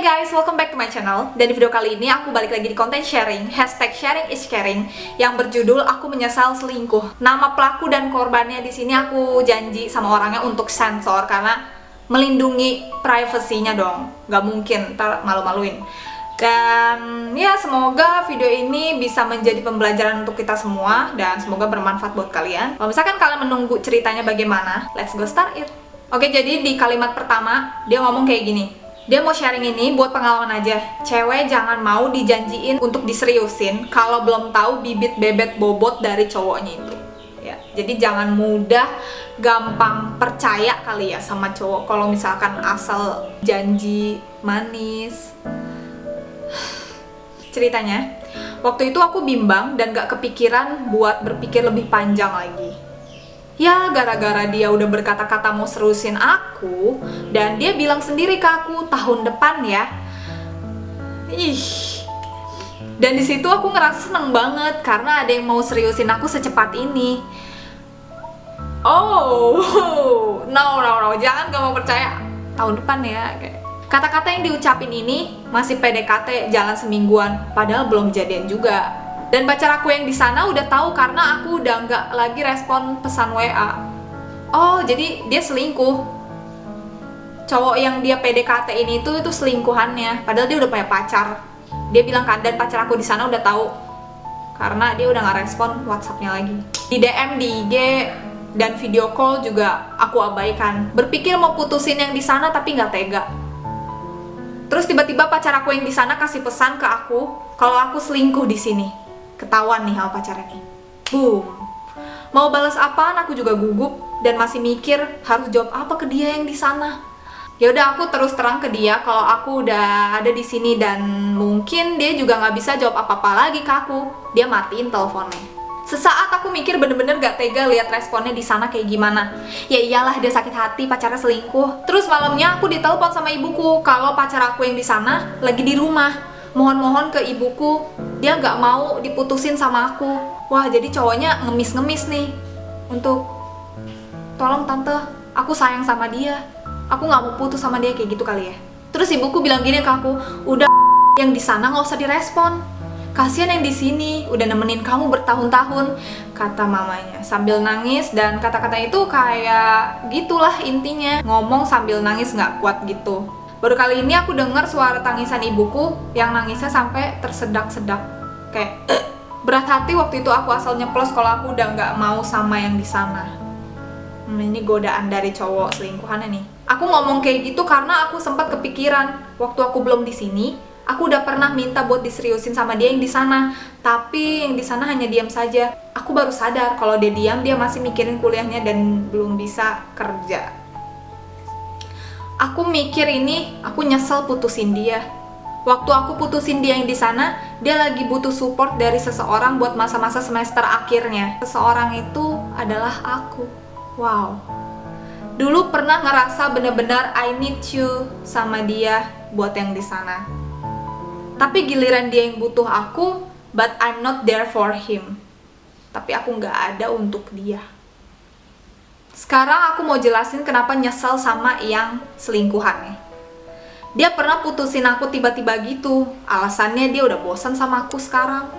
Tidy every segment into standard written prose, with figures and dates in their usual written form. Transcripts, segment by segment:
Guys, welcome back to my channel. Dan di video kali ini aku balik lagi di konten sharing #sharing is caring yang berjudul Aku Menyesal Selingkuh. Nama pelaku dan korbannya di sini aku janji sama orangnya untuk sensor karena melindungi privasinya dong. Gak mungkin ntar malu-maluin. Dan ya semoga video ini bisa menjadi pembelajaran untuk kita semua dan semoga bermanfaat buat kalian. Kalau misalkan kalian menunggu ceritanya bagaimana, let's go start it. Oke, jadi di kalimat pertama dia ngomong kayak gini. Dia mau sharing ini buat pengalaman aja. Cewek jangan mau dijanjiin untuk diseriusin kalau belum tahu bibit bebet bobot dari cowoknya itu. Ya, jadi jangan mudah gampang percaya kali ya sama cowok kalau misalkan asal janji manis. Ceritanya, waktu itu aku bimbang dan gak kepikiran buat berpikir lebih panjang lagi. Ya, gara-gara dia udah berkata-kata mau seriusin aku, dan dia bilang sendiri ke aku tahun depan ya. Ih. Dan di situ aku ngerasa seneng banget karena ada yang mau seriusin aku secepat ini. Oh, no, jangan gak mau percaya. Tahun depan ya, kayak. Kata-kata yang diucapin ini masih PDKT jalan semingguan, padahal belum jadian juga. Dan pacar aku yang di sana udah tahu karena aku udah nggak lagi respon pesan WA. Oh, jadi dia selingkuh. Cowok yang dia PDKT ini itu selingkuhannya, padahal dia udah punya pacar. Dia bilang kan, dan pacar aku di sana udah tahu karena dia udah nggak respon WhatsAppnya lagi. Di DM, di IG, dan video call juga aku abaikan. Berpikir mau putusin yang di sana tapi nggak tega. Terus tiba-tiba pacar aku yang di sana kasih pesan ke aku kalau aku selingkuh di sini. Ketahuan nih sama pacarnya nih. Boom. Mau balas apaan aku juga gugup dan masih mikir harus jawab apa ke dia yang di sana. Ya udah aku terus terang ke dia kalau aku udah ada di sini dan mungkin dia juga nggak bisa jawab apa-apa lagi ke aku. Dia matiin teleponnya. Sesaat aku mikir bener-bener gak tega lihat responnya di sana kayak gimana. Ya iyalah dia sakit hati pacarnya selingkuh. Terus malamnya aku ditelepon sama ibuku kalau pacar aku yang di sana lagi di rumah. Mohon-mohon ke ibuku, dia gak mau diputusin sama aku. Wah, jadi cowoknya ngemis-ngemis nih untuk tolong tante, aku sayang sama dia, aku gak mau putus sama dia, kayak gitu kali ya. Terus ibuku bilang gini ke aku, udah yang di sana gak usah direspon, kasihan yang di sini udah nemenin kamu bertahun-tahun, kata mamanya sambil nangis. Dan kata-kata itu kayak gitulah intinya, ngomong sambil nangis gak kuat gitu. Baru kali ini aku dengar suara tangisan ibuku yang nangisnya sampai tersedak-sedak. Kayak berat hati waktu itu aku asal nyeplos kalau aku udah nggak mau sama yang di sana. Ini godaan dari cowok selingkuhannya nih. Aku ngomong kayak gitu karena aku sempat kepikiran waktu aku belum di sini, aku udah pernah minta buat diseriusin sama dia yang di sana. Tapi yang di sana hanya diam saja. Aku baru sadar kalau dia diam, dia masih mikirin kuliahnya dan belum bisa kerja. Aku mikir ini, aku nyesel putusin dia. Waktu aku putusin dia yang di sana, dia lagi butuh support dari seseorang buat masa-masa semester akhirnya. Seseorang itu adalah aku. Wow. Dulu pernah ngerasa bener-bener I need you sama dia buat yang di sana. Tapi giliran dia yang butuh aku, but I'm not there for him. Tapi aku nggak ada untuk dia. Sekarang aku mau jelasin kenapa nyesel sama yang selingkuhannya. Dia pernah putusin aku tiba-tiba gitu. Alasannya dia udah bosan sama aku sekarang.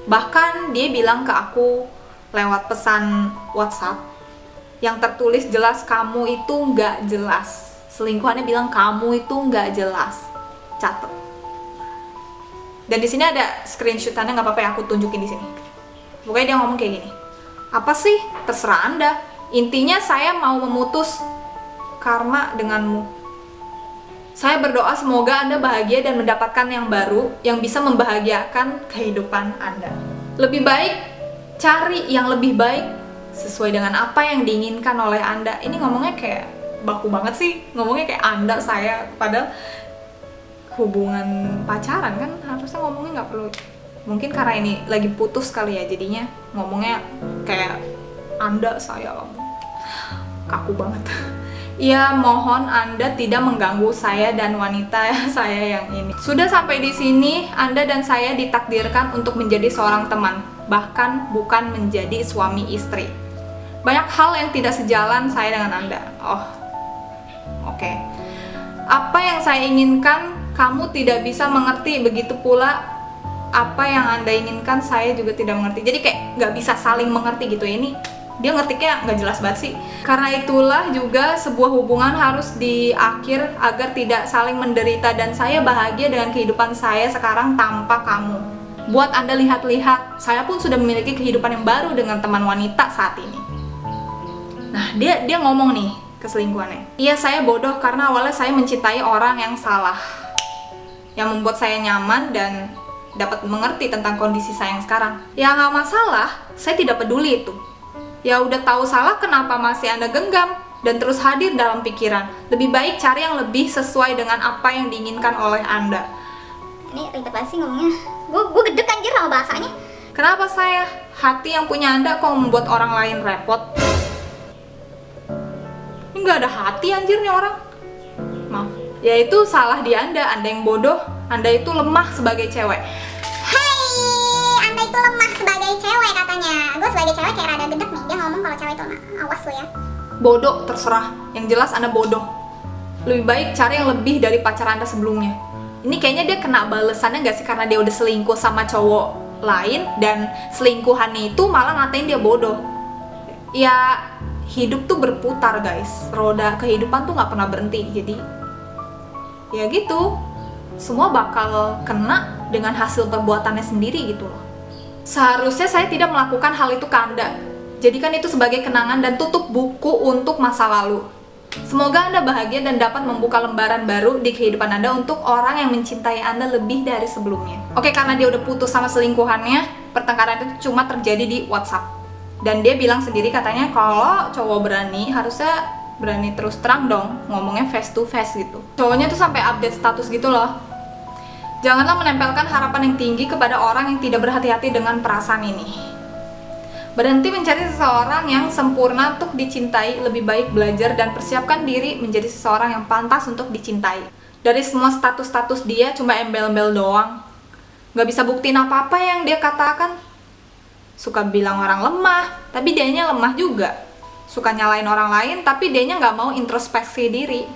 Bahkan dia bilang ke aku lewat pesan WhatsApp yang tertulis jelas kamu itu nggak jelas. Selingkuhannya bilang kamu itu nggak jelas. Catet. Dan di sini ada screenshotannya, nggak apa-apa ya aku tunjukin di sini. Pokoknya dia ngomong kayak gini. Apa sih? Terserah Anda. Intinya saya mau memutus karma denganmu. Saya berdoa semoga Anda bahagia dan mendapatkan yang baru yang bisa membahagiakan kehidupan Anda. Lebih baik cari yang lebih baik sesuai dengan apa yang diinginkan oleh Anda. Ini ngomongnya kayak baku banget sih. Ngomongnya kayak Anda, saya. Padahal hubungan pacaran kan harusnya ngomongnya nggak perlu. Mungkin karena ini lagi putus kali ya, jadinya ngomongnya kayak Anda, saya, kamu. Kaku banget. Ya, mohon Anda tidak mengganggu saya dan wanita saya yang ini. Sudah sampai di sini, Anda dan saya ditakdirkan untuk menjadi seorang teman, bahkan bukan menjadi suami istri. Banyak hal yang tidak sejalan saya dengan Anda. Oh, oke. Apa yang saya inginkan kamu tidak bisa mengerti, begitu pula apa yang Anda inginkan saya juga tidak mengerti. Jadi kayak nggak bisa saling mengerti gitu. Ini dia ngetiknya nggak jelas banget sih. Karena itulah juga sebuah hubungan harus diakhir agar tidak saling menderita, dan saya bahagia dengan kehidupan saya sekarang tanpa kamu. Buat Anda lihat-lihat, saya pun sudah memiliki kehidupan yang baru dengan teman wanita saat ini. Nah, dia ngomong nih ke selingkuhannya. Iya, saya bodoh karena awalnya saya mencintai orang yang salah, yang membuat saya nyaman dan dapat mengerti tentang kondisi saya yang sekarang. Ya nggak masalah, saya tidak peduli itu. Ya udah tahu salah, kenapa masih Anda genggam dan terus hadir dalam pikiran? Lebih baik cari yang lebih sesuai dengan apa yang diinginkan oleh Anda. Ini ribet banget sih ngomongnya. Gue gedek anjir sama bahasanya. Kenapa saya? Hati yang punya Anda kok membuat orang lain repot? Ini nggak ada hati anjir nih orang. Maaf. Ya itu salah di Anda yang bodoh. Anda itu lemah sebagai cewek. Hei, Anda itu lemah sebagai cewek katanya. Gue sebagai cewek kayak rada gedek nih. Dia ngomong kalau cewek itu, awas lo ya. Bodoh, terserah. Yang jelas Anda bodoh. Lebih baik cari yang lebih dari pacar Anda sebelumnya. Ini kayaknya dia kena balesannya nggak sih, karena dia udah selingkuh sama cowok lain dan selingkuhannya itu malah ngatain dia bodoh. Ya hidup tuh berputar guys, roda kehidupan tuh nggak pernah berhenti. Jadi ya gitu, semua bakal kena dengan hasil perbuatannya sendiri gitu loh. Seharusnya saya tidak melakukan hal itu ke Anda. Jadikan itu sebagai kenangan dan tutup buku untuk masa lalu. Semoga Anda bahagia dan dapat membuka lembaran baru di kehidupan Anda untuk orang yang mencintai Anda lebih dari sebelumnya. Oke, karena dia udah putus sama selingkuhannya, pertengkaran itu cuma terjadi di WhatsApp. Dan dia bilang sendiri katanya kalau cowok berani, harusnya berani terus terang dong, ngomongnya face to face gitu. Cowoknya tuh sampai update status gitu loh. Janganlah menempelkan harapan yang tinggi kepada orang yang tidak berhati-hati dengan perasaan ini. Berhenti mencari seseorang yang sempurna untuk dicintai, lebih baik belajar dan persiapkan diri menjadi seseorang yang pantas untuk dicintai. Dari semua status-status dia cuma embel-embel doang. Gak bisa buktiin apa-apa yang dia katakan. Suka bilang orang lemah, tapi dianya lemah juga. Suka nyalain orang lain, tapi dianya gak mau introspeksi diri.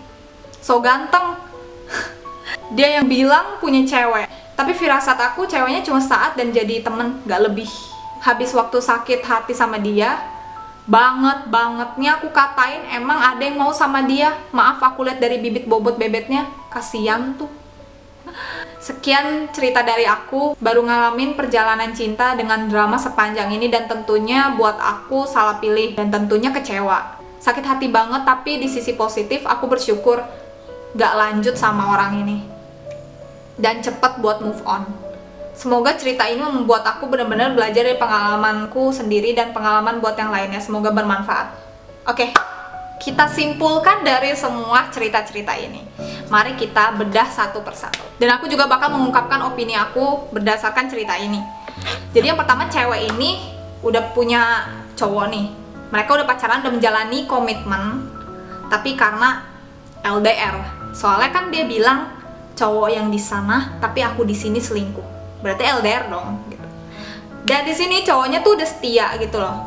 So ganteng. Dia yang bilang punya cewek, tapi firasat aku ceweknya cuma saat dan jadi temen, gak lebih. Habis waktu sakit hati sama dia, bangetnya aku katain emang ada yang mau sama dia. Maaf aku lihat dari bibit bobot bebetnya, kasihan tuh. Sekian cerita dari aku, baru ngalamin perjalanan cinta dengan drama sepanjang ini, dan tentunya buat aku salah pilih dan tentunya kecewa. Sakit hati banget, tapi di sisi positif aku bersyukur gak lanjut sama orang ini dan cepet buat move on. Semoga cerita ini membuat aku benar-benar belajar dari pengalamanku sendiri dan pengalaman buat yang lainnya. Semoga bermanfaat. Oke, kita simpulkan dari semua cerita-cerita ini. Mari kita bedah satu persatu. Dan aku juga bakal mengungkapkan opini aku berdasarkan cerita ini. Jadi yang pertama, cewek ini udah punya cowok nih. Mereka udah pacaran, udah menjalani komitmen. Tapi karena LDR. Soalnya kan dia bilang cowok yang di sana, tapi aku di sini selingkuh. Berarti LDR dong gitu. Dan di sini cowoknya tuh udah setia gitu loh.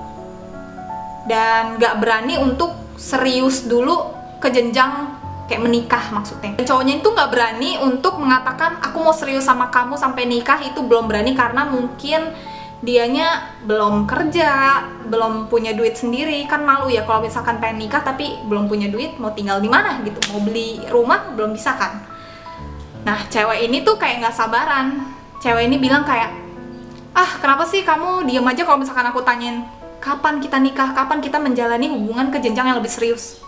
Dan gak berani untuk serius dulu ke jenjang kayak menikah maksudnya. Dan cowoknya itu gak berani untuk mengatakan aku mau serius sama kamu sampai nikah, itu belum berani karena mungkin dianya belum kerja, belum punya duit sendiri. Kan malu ya kalau misalkan pengen nikah tapi belum punya duit, mau tinggal di mana gitu, mau beli rumah belum bisa kan. Nah, cewek ini tuh kayak gak sabaran. Cewek ini bilang kayak, kenapa sih kamu diem aja kalau misalkan aku tanyain kapan kita nikah, kapan kita menjalani hubungan ke jenjang yang lebih serius.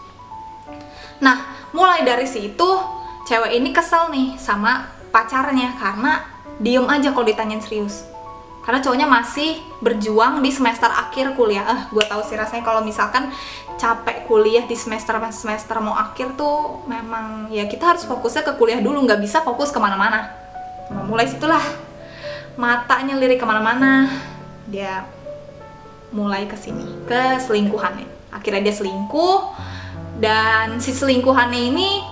Nah, mulai dari situ cewek ini kesel nih sama pacarnya karena diem aja kalau ditanyain serius. Karena cowoknya masih berjuang di semester akhir kuliah. Gue tahu sih rasanya kalau misalkan capek kuliah di semester mau akhir tuh, memang ya kita harus fokusnya ke kuliah dulu, nggak bisa fokus kemana-mana. Mulai situlah matanya lirik kemana-mana, dia mulai kesini, ke selingkuhannya. Akhirnya dia selingkuh, dan si selingkuhannya ini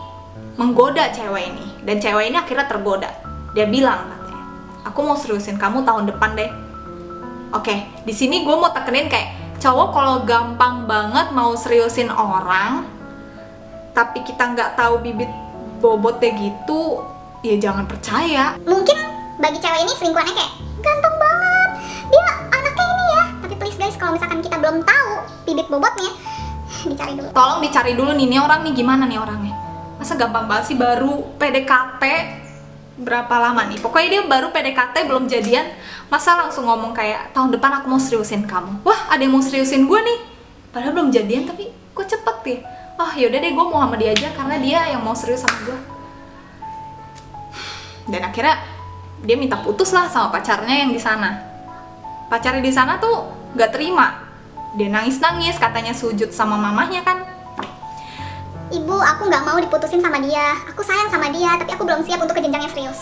menggoda cewek ini, dan cewek ini akhirnya tergoda. Dia bilang katanya, aku mau seriusin kamu tahun depan deh. Oke, di sini gue mau tekenin kayak cowok kalau gampang banget mau seriusin orang, tapi kita nggak tahu bibit bobotnya gitu, ya jangan percaya. Mungkin bagi cewek ini selingkuhannya kayak ganteng banget, dia anaknya ini ya. Tapi please guys, kalau misalkan kita belum tahu bibit bobotnya, dicari dulu. Tolong dicari dulu nih orang nih gimana nih orangnya. Masa gampang banget sih baru PDKT berapa lama nih? Pokoknya dia baru PDKT belum jadian, masa langsung ngomong kayak tahun depan aku mau seriusin kamu. Wah, ada yang mau seriusin gue nih. Padahal belum jadian tapi kok cepet ya. Oh yaudah deh, gue mau sama dia aja karena dia yang mau serius sama gue. Dan akhirnya dia minta putus lah sama pacarnya yang di sana. Pacarnya di sana tuh nggak terima. Dia nangis-nangis, katanya sujud sama mamahnya kan. Ibu, aku nggak mau diputusin sama dia. Aku sayang sama dia, tapi aku belum siap untuk ke jenjang yang serius.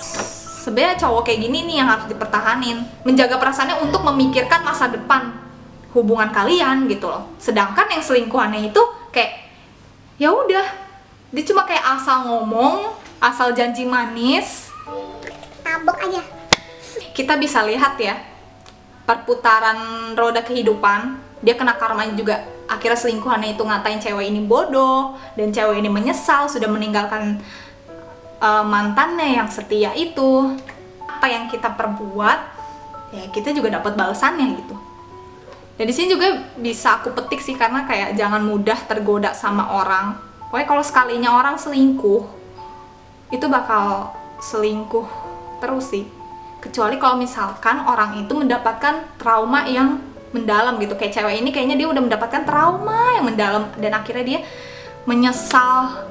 Sebenarnya cowok kayak gini nih yang harus dipertahanin, menjaga perasaannya untuk memikirkan masa depan hubungan kalian gitu loh. Sedangkan yang selingkuhannya itu kayak ya udah, dia cuma kayak asal ngomong, asal janji manis. Tabok aja. Kita bisa lihat ya perputaran roda kehidupan. Dia kena karmanya juga. Akhirnya selingkuhannya itu ngatain cewek ini bodoh, dan cewek ini menyesal sudah meninggalkan mantannya yang setia itu. Apa yang kita perbuat, ya kita juga dapat balasannya gitu. Dan di sini juga bisa aku petik sih, karena kayak jangan mudah tergoda sama orang. Pokoknya kalau sekalinya orang selingkuh, itu bakal selingkuh terus sih. Kecuali kalau misalkan orang itu mendapatkan trauma yang mendalam gitu. Kayak cewek ini kayaknya dia udah mendapatkan trauma yang mendalam, dan akhirnya dia menyesal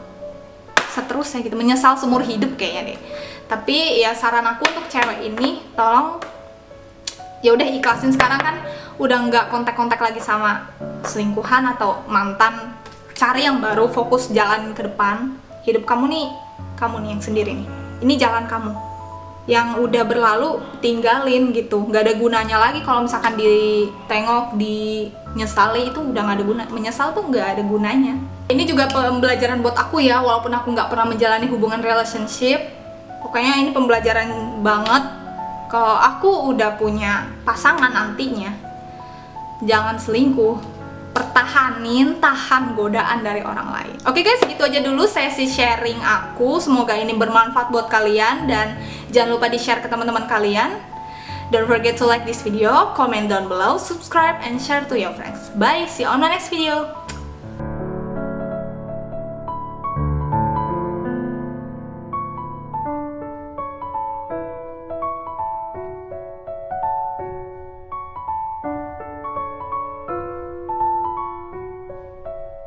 seterusnya gitu, menyesal seumur hidup kayaknya deh. Tapi ya saran aku untuk cewek ini, tolong ya udah ikhlasin sekarang kan udah nggak kontak-kontak lagi sama selingkuhan atau mantan. Cari yang baru, fokus jalan ke depan. Hidup kamu nih yang sendiri nih. Ini jalan kamu. Yang udah berlalu tinggalin gitu, nggak ada gunanya lagi kalau misalkan ditengok, dinyesali, itu udah nggak ada guna. Menyesal tuh nggak ada gunanya. Ini juga pembelajaran buat aku ya, walaupun aku nggak pernah menjalani hubungan relationship. Pokoknya ini pembelajaran banget. Kalau aku udah punya pasangan nantinya, jangan selingkuh. Tahan godaan dari orang lain. Oke guys, gitu aja dulu sesi sharing aku. Semoga ini bermanfaat buat kalian, dan jangan lupa di-share ke teman-teman kalian. Don't forget to like this video, comment down below, subscribe, and share to your friends. Bye, see you on the next video.